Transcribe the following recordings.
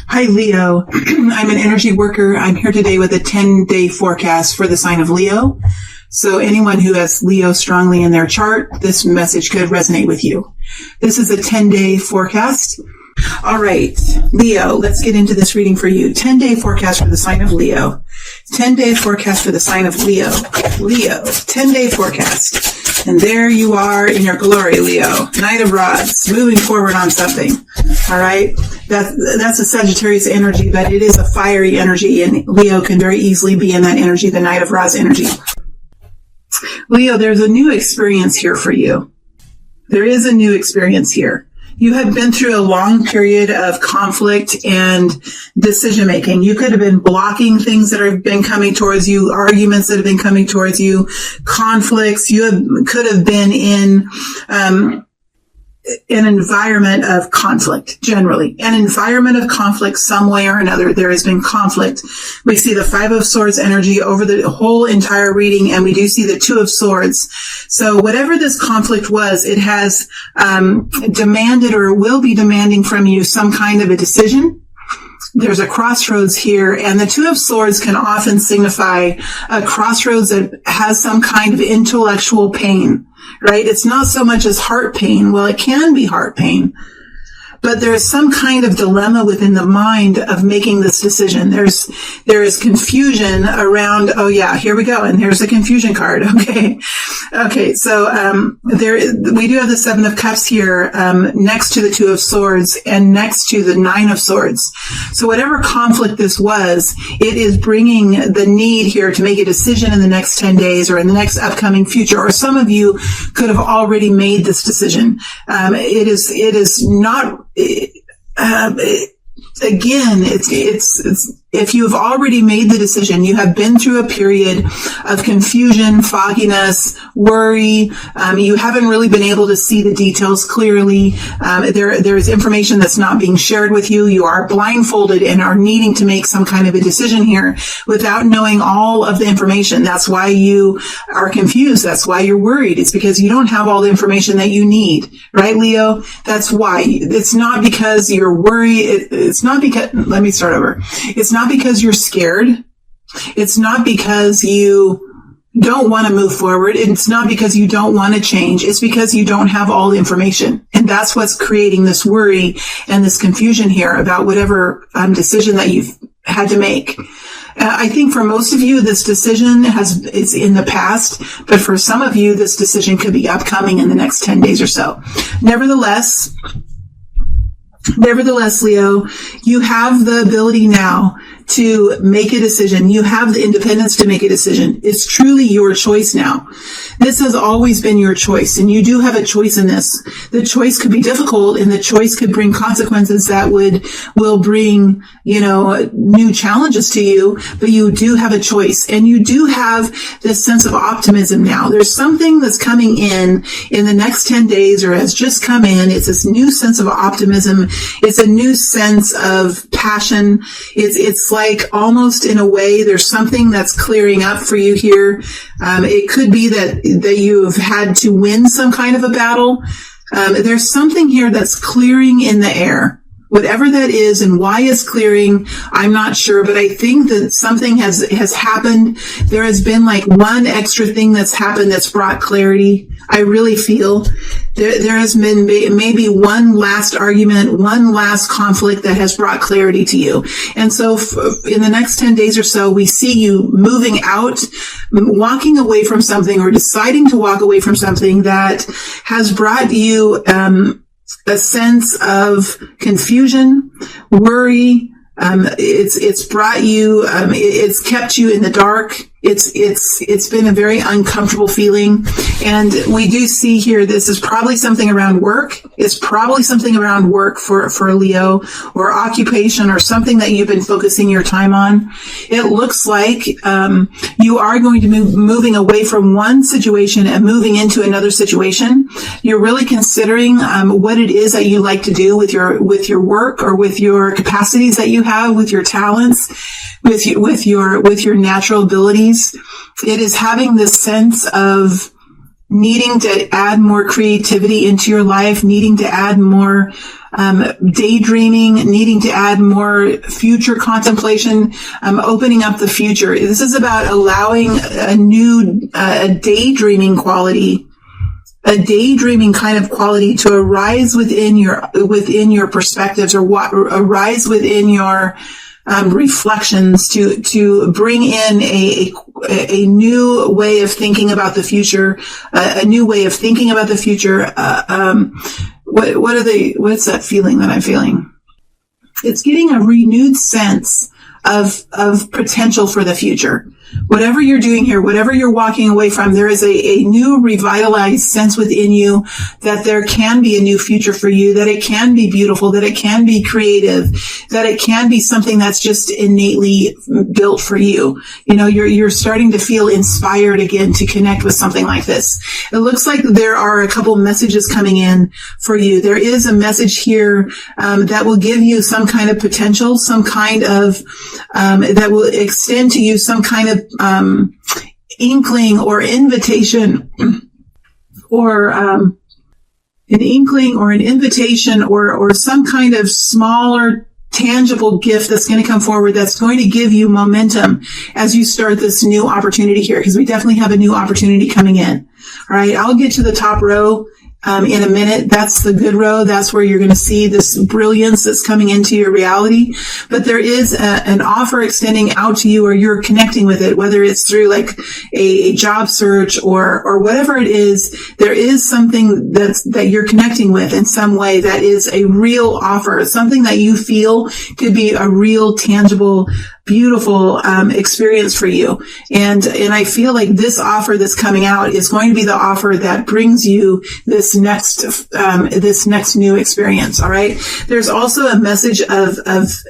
Hi, Leo. I'm an energy worker. I'm here today with a 10-day forecast for the sign of Leo. So anyone who has Leo strongly in their chart, this message could resonate with you. This is a 10-day forecast. All right, Leo, let's get into this reading for you. 10-day forecast for the sign of Leo. 10-day forecast for the sign of Leo. Leo, 10-day forecast. And there you are in your glory, Leo. Knight of Rods, moving forward on something. All right, that's a Sagittarius energy, but it is a fiery energy, and Leo can very easily be in that energy, the Knight of Rods energy. Leo, there's a new experience here for you. There is a new experience here. You have been through a long period of conflict and decision making. You could have been blocking things that have been coming towards you, arguments that have been coming towards you, conflicts. You could have been in an environment of conflict, generally. An environment of conflict some way or another. There has been conflict. We see the Five of Swords energy over the whole entire reading, and we do see the Two of Swords. So whatever this conflict was, it has demanded or will be demanding from you some kind of a decision. There's a crossroads here, and the Two of Swords can often signify a crossroads that has some kind of intellectual pain, right? It's not so much as heart pain. Well, it can be heart pain, but there is some kind of dilemma within the mind of making this decision. There is confusion around, oh yeah, here we go. And here's the confusion card. Okay. So, we do have the Seven of Cups here, next to the Two of Swords and next to the Nine of Swords. So whatever conflict this was, it is bringing the need here to make a decision in the next 10 days or in the next upcoming future. Or some of you could have already made this decision. It is not, again, it's if you have already made the decision, you have been through a period of confusion, fogginess, worry. You haven't really been able to see the details clearly. There is information that's not being shared with you. You are blindfolded and are needing to make some kind of a decision here without knowing all of the information. That's why you are confused. That's why you're worried. It's because you don't have all the information that you need, right, Leo? That's why. It's not because you're worried. It's not because, let me start over. It's not because you're scared. It's not because you don't want to move forward. It's not because you don't want to change. It's because you don't have all the information. And that's what's creating this worry and this confusion here about whatever decision that you've had to make. I think for most of you, this decision is in the past, but for some of you, this decision could be upcoming in the next 10 days or so. Nevertheless, Leo, you have the ability now to make a decision. You have the independence to make a decision. It's truly your choice now. This has always been your choice, and you do have a choice in this. The choice could be difficult, and the choice could bring consequences that will bring, new challenges to you, but you do have a choice, and you do have this sense of optimism now. There's something that's coming in the next 10 days or has just come in. It's this new sense of optimism. It's a new sense of passion. It's like almost in a way there's something that's clearing up for you here. It could be that you've had to win some kind of a battle. There's something here that's clearing in the air. Whatever that is and why it's clearing, I'm not sure, but I think that something has happened. There has been like one extra thing that's happened that's brought clarity. I really feel there has been maybe one last argument, one last conflict that has brought clarity to you. And so in the next 10 days or so, we see you moving out, walking away from something or deciding to walk away from something that has brought you, a sense of confusion, worry. It's brought you, it's kept you in the dark. It's been a very uncomfortable feeling. And we do see here, this is probably something around work. It's probably something around work for Leo, or occupation, or something that you've been focusing your time on. It looks like, you are going to moving away from one situation and moving into another situation. You're really considering, what it is that you like to do with your work, or with your capacities that you have, with your talents, with your natural abilities. It is having this sense of needing to add more creativity into your life, needing to add more daydreaming, needing to add more future contemplation, opening up the future. This is about allowing a daydreaming quality, a daydreaming kind of quality to arise within your perspectives, or arise within your reflections, to bring in a new way of thinking about the future, a new way of thinking about the future. What's that feeling that I'm feeling? It's getting a renewed sense of potential for the future. Whatever you're doing here, whatever you're walking away from, there is a new revitalized sense within you that there can be a new future for you, that it can be beautiful, that it can be creative, that it can be something that's just innately built for you. You know, you're starting to feel inspired again to connect with something like this. It looks like there are a couple messages coming in for you. There is a message here that will give you some kind of potential, some kind of that will extend to you some kind of inkling or invitation, or an inkling or an invitation, or some kind of smaller tangible gift that's going to come forward, that's going to give you momentum as you start this new opportunity here, because we definitely have a new opportunity coming in. All right, I'll get to the top row in a minute. That's the good row. That's where you're going to see this brilliance that's coming into your reality. But there is an offer extending out to you, or you're connecting with it, whether it's through like a job search or whatever it is. There is something that you're connecting with in some way that is a real offer, something that you feel could be a real, tangible, beautiful experience for you. And I feel like this offer that's coming out is going to be the offer that brings you this next new experience. All right. There's also a message of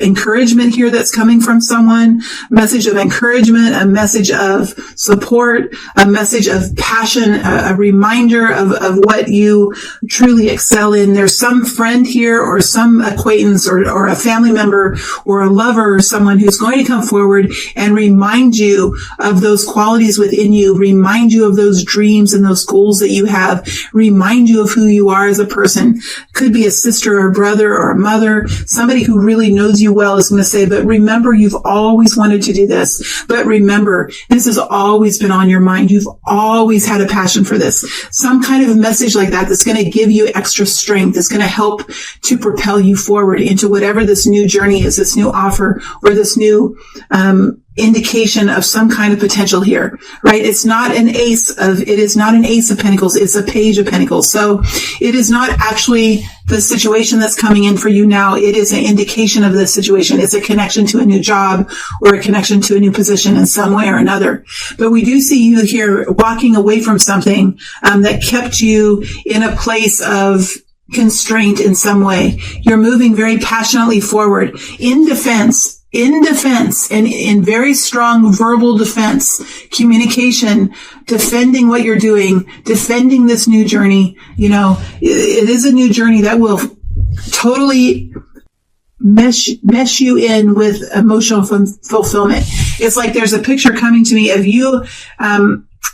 encouragement here that's coming from someone, a message of encouragement, a message of support, a message of passion, a reminder of what you truly excel in. There's some friend here, or some acquaintance, or a family member, or a lover, or someone who's going to come forward and remind you of those qualities within you, remind you of those dreams and those goals that you have, remind you of who you are as a person. Could be a sister or a brother or a mother, somebody who really knows you well is going to say, but remember, you've always wanted to do this. But remember, this has always been on your mind. You've always had a passion for this. Some kind of message like that that's going to give you extra strength, that's going to help to propel you forward into whatever this new journey is, this new offer, or this new indication of some kind of potential here, right? It is not an ace of pentacles. It's a page of pentacles. So it is not actually the situation that's coming in for you now. It is an indication of the situation. It's a connection to a new job, or a connection to a new position in some way or another. But we do see you here walking away from something that kept you in a place of constraint in some way. You're moving very passionately forward in defense, and in very strong verbal defense, communication, defending what you're doing, defending this new journey. You know, it is a new journey that will totally mesh you in with emotional fulfillment. It's like there's a picture coming to me of you,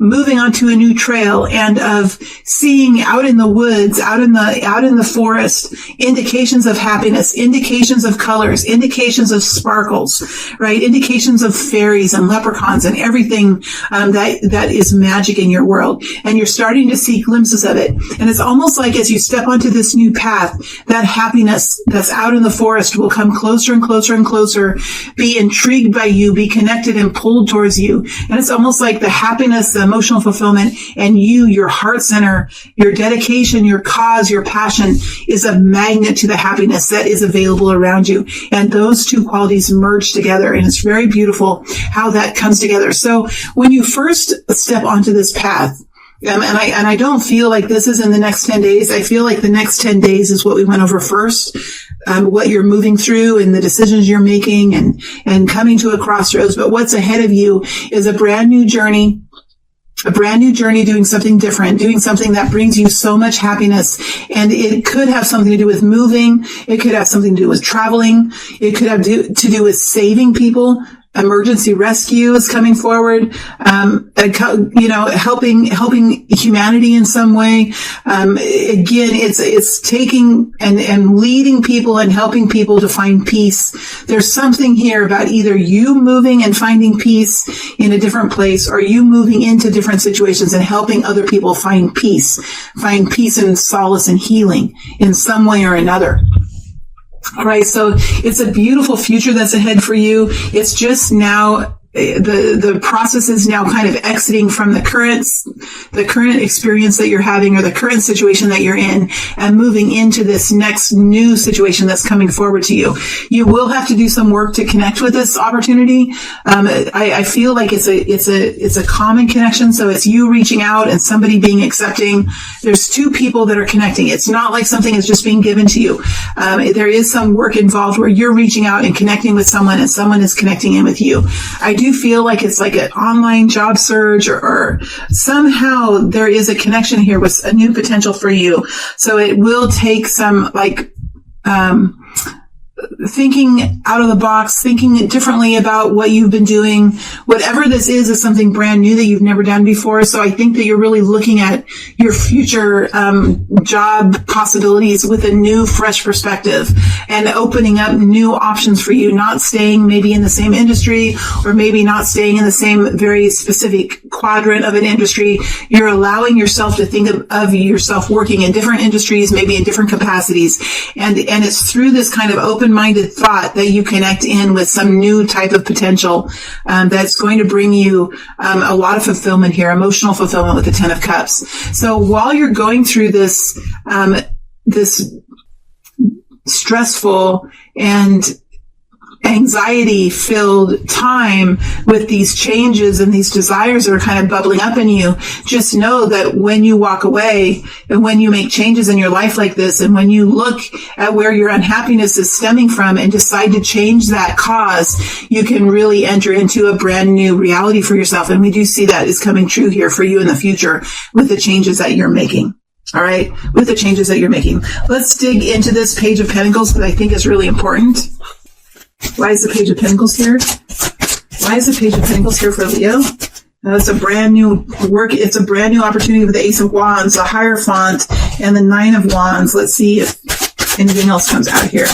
moving onto a new trail, and of seeing out in the woods, out in the forest, indications of happiness, indications of colors, indications of sparkles, right? Indications of fairies and leprechauns and everything that is magic in your world. And you're starting to see glimpses of it. And it's almost like as you step onto this new path, that happiness that's out in the forest will come closer and closer and closer, be intrigued by you, be connected and pulled towards you. And it's almost like the happiness, the emotional fulfillment, and your heart center, your dedication, your cause, your passion is a magnet to the happiness that is available around you. And those two qualities merge together. And it's very beautiful how that comes together. So when you first step onto this path, and I don't feel like this is in the next 10 days. I feel like the next 10 days is what we went over first, what you're moving through and the decisions you're making and coming to a crossroads. But what's ahead of you is a brand new journey, doing something different, doing something that brings you so much happiness. And it could have something to do with moving. It could have something to do with traveling. It could have to do with saving people. emergency rescue is coming forward, helping humanity in some way. Again, it's taking and leading people and helping people to find peace. There's something here about either you moving and finding peace in a different place, or you moving into different situations and helping other people find peace and solace and healing in some way or another. All right, so it's a beautiful future that's ahead for you. It's just now the process is now kind of exiting from the current experience that you're having, or the current situation that you're in, and moving into this next new situation that's coming forward to you. You will have to do some work to connect with this opportunity. I feel like it's a common connection. So it's you reaching out and somebody being accepting. There's two people that are connecting. It's not like something is just being given to you. There is some work involved where you're reaching out and connecting with someone, and someone is connecting in with you. I do feel like it's like an online job search, or somehow there is a connection here with a new potential for you. So it will take some thinking out of the box, thinking differently about what you've been doing. Whatever this is something brand new that you've never done before. So I think that you're really looking at your future job possibilities with a new, fresh perspective, and opening up new options for you, not staying maybe in the same industry, or maybe not staying in the same very specific quadrant of an industry. You're allowing yourself to think of yourself working in different industries, maybe in different capacities. And it's through this kind of open-minded thought that you connect in with some new type of potential that's going to bring you a lot of fulfillment here, emotional fulfillment with the 10 of Cups. So while you're going through this stressful and anxiety-filled time with these changes and these desires that are kind of bubbling up in you, just know that when you walk away and when you make changes in your life like this, and when you look at where your unhappiness is stemming from and decide to change that cause, you can really enter into a brand new reality for yourself. And we do see that is coming true here for you in the future with the changes that you're making. All right, with the changes that you're making. Let's dig into this Page of Pentacles, that I think is really important. Why is the Page of Pentacles here? Why is the Page of Pentacles here for Leo? It's a brand new work. It's a brand new opportunity with the Ace of Wands, the Hierophant, and the Nine of Wands. Let's see if anything else comes out here.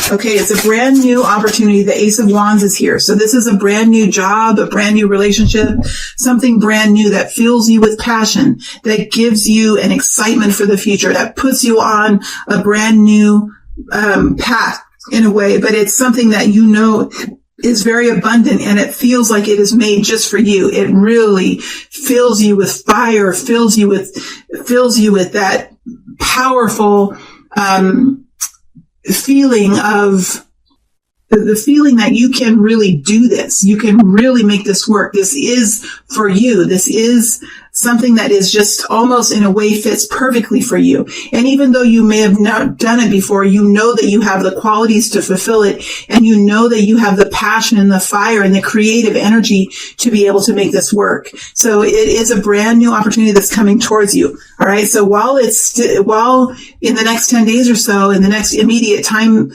Okay, it's a brand new opportunity. The Ace of Wands is here. So this is a brand new job, a brand new relationship, something brand new that fills you with passion, that gives you an excitement for the future, that puts you on a brand new path in a way, but it's something that you know is very abundant, and it feels like it is made just for you. It really fills you with fire, fills you with that powerful feeling of the feeling that you can really do this. You can really make this work. This is for you. This is something that is just almost in a way fits perfectly for you. And even though you may have not done it before, you know that you have the qualities to fulfill it, and you know that you have the passion and the fire and the creative energy to be able to make this work. So it is a brand new opportunity that's coming towards you. All right. So while in the next 10 days or so, in the next immediate time,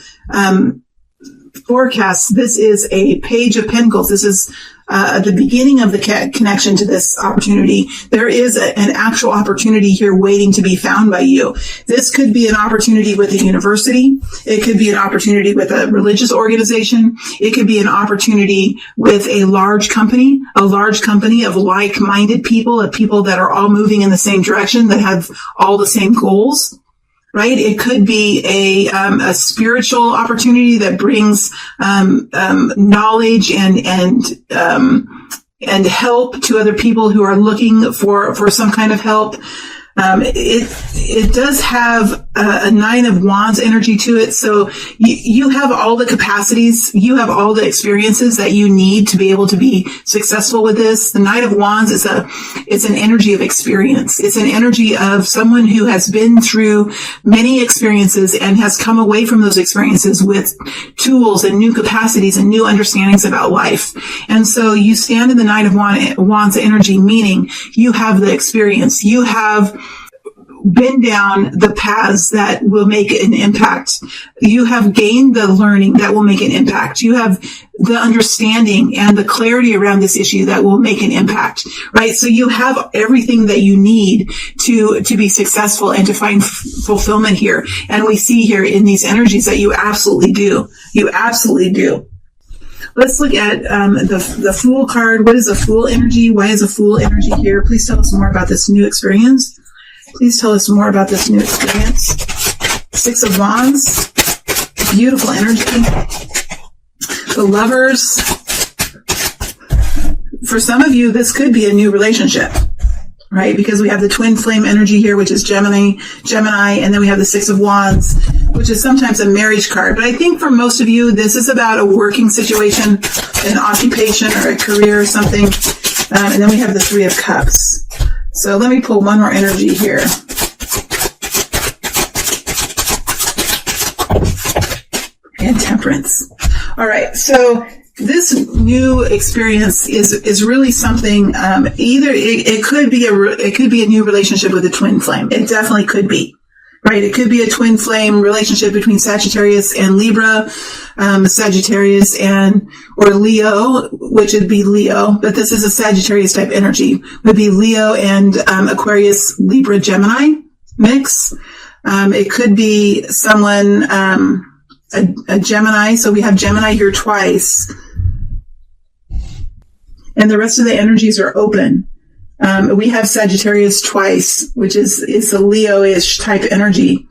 forecast, this is a Page of Pentacles. This is the beginning of the connection to this opportunity. There is an actual opportunity here waiting to be found by you. This could be an opportunity with a university. It could be an opportunity with a religious organization. It could be an opportunity with a large company of like-minded people, of people that are all moving in the same direction, that have all the same goals. Right? It could be a spiritual opportunity that brings knowledge and help to other people who are looking for some kind of help. It does have a Nine of Wands energy to it. So you have all the capacities, you have all the experiences that you need to be able to be successful with this. The Knight of Wands it's an energy of experience. It's an energy of someone who has been through many experiences and has come away from those experiences with tools and new capacities and new understandings about life. And so you stand in the Knight of Wands energy, meaning you have the experience. You have been down the paths that will make an impact. You have gained the learning that will make an impact. You have the understanding and the clarity around this issue that will make an impact, right? So you have everything that you need to be successful and to find fulfillment here. And we see here in these energies that you absolutely do. You absolutely do. Let's look at the Fool card. What is a Fool energy? Why is a Fool energy here? Please tell us more about this new experience. Please tell us more about this new experience. Six of Wands. Beautiful energy. The Lovers. For some of you, this could be a new relationship, right? Because we have the twin flame energy here, which is Gemini, and then we have the Six of Wands, which is sometimes a marriage card. But I think for most of you, this is about a working situation, an occupation or a career or something. And then we have the Three of Cups. So let me pull one more energy here. And Temperance. All right. So this new experience is really something. Either it could be a new relationship with a twin flame. It definitely could be, right? It could be a twin flame relationship between Sagittarius and Libra, Sagittarius or Leo, which would be Leo, but this is a Sagittarius type energy. Would be Leo and Aquarius, Libra, Gemini mix. It could be someone a Gemini. So we have Gemini here twice. And the rest of the energies are open. We have Sagittarius twice, which is a Leo-ish type energy.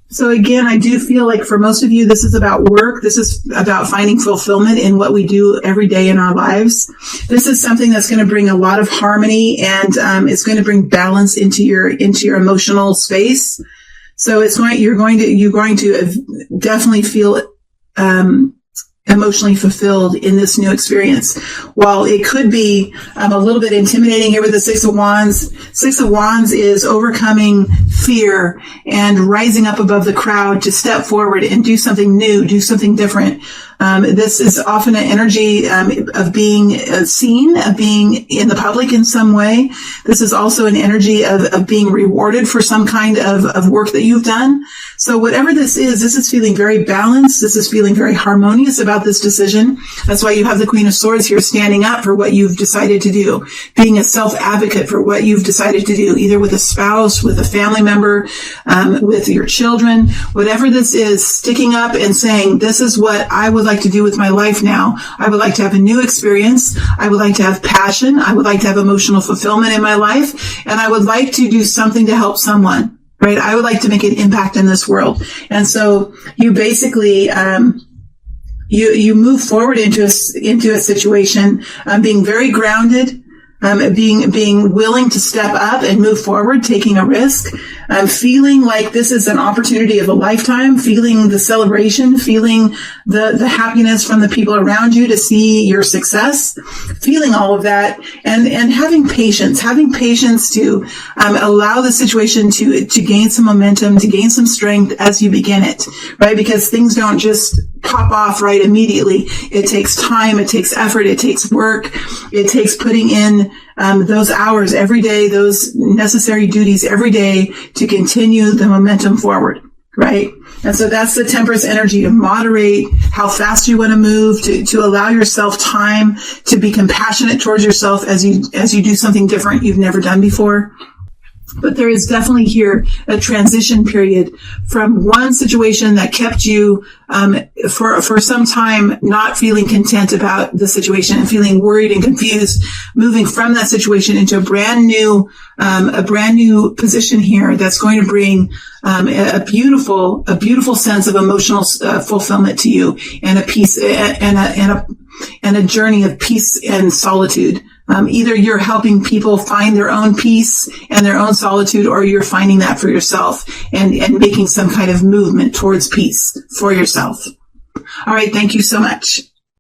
So again, I do feel like for most of you, this is about work. This is about finding fulfillment in what we do every day in our lives. This is something that's going to bring a lot of harmony, and it's going to bring balance into your emotional space. So you're going to definitely feel emotionally fulfilled in this new experience. While it could be a little bit intimidating here with the Six of Wands. Six of Wands is overcoming fear and rising up above the crowd to step forward and do something new, do something different. This is often an energy of being seen, of being in the public in some way. This is also an energy of being rewarded for some kind of work that you've done. So whatever this is feeling very balanced. This is feeling very harmonious about this decision. That's why you have the Queen of Swords here standing up for what you've decided to do, being a self-advocate for what you've decided to do, either with a spouse, with a family member, with your children, whatever this is, sticking up and saying, this is what I would like to do with my life now. I would like to have a new experience. I would like to have passion. I would like to have emotional fulfillment in my life. And I would like to do something to help someone, right? I would like to make an impact in this world. And so you basically, you move forward into a situation, being very grounded, being willing to step up and move forward, taking a risk, feeling like this is an opportunity of a lifetime, feeling the celebration, feeling the happiness from the people around you to see your success, feeling all of that, and having patience to allow the situation to gain some momentum, to gain some strength as you begin it, right? Because things don't just pop off right immediately. It takes time, it takes effort, it takes work, it takes putting in those hours every day, those necessary duties every day to continue the momentum forward, right? And so that's the Temperance energy, to moderate how fast you want to move, to allow yourself time, to be compassionate towards yourself as you do something different you've never done before. But there is definitely here a transition period from one situation that kept you for some time not feeling content about the situation and feeling worried and confused, moving from that situation into a brand new position here that's going to bring a beautiful sense of emotional fulfillment to you, and a peace and a journey of peace and solitude. Either you're helping people find their own peace and their own solitude, or you're finding that for yourself and making some kind of movement towards peace for yourself. All right. Thank you so much.